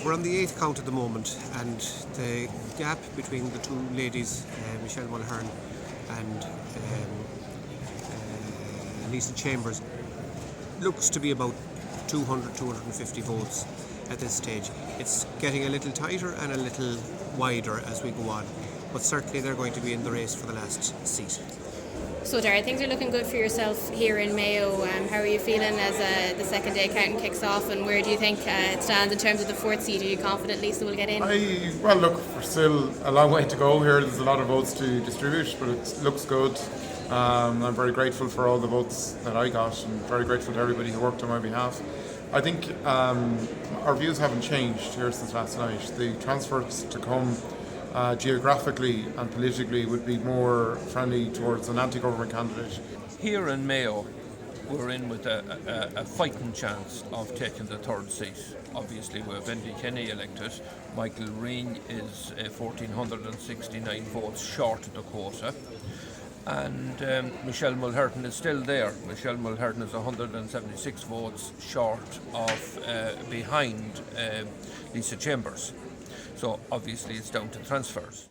We're on the 8th count at the moment, and the gap between the two ladies, Michelle Mulhern and Lisa Chambers, looks to be about 250 votes at this stage. It's getting a little tighter and a little wider as we go on, but certainly they're going to be in the race for the last seat. So Jared, things are looking good for yourself here in Mayo. How are you feeling as the second day counting kicks off, and where do you think it stands in terms of the fourth seat? Are you confident Lisa will get in? Well, look, we're still a long way to go here. There's a lot of votes to distribute, but it looks good. I'm very grateful for all the votes that I got, and very grateful to everybody who worked on my behalf. I think our views haven't changed here since last night. The transfers to come geographically and politically would be more friendly towards an anti-government candidate. Here in Mayo, we're in with a fighting chance of taking the third seat. Obviously, we have Andy Kenny elected. Michael Reen is 1,469 votes short of the quota. And Michelle Mulhern is still there. Michelle Mulhern is 176 votes short of behind Lisa Chambers. So obviously it's down to transfers.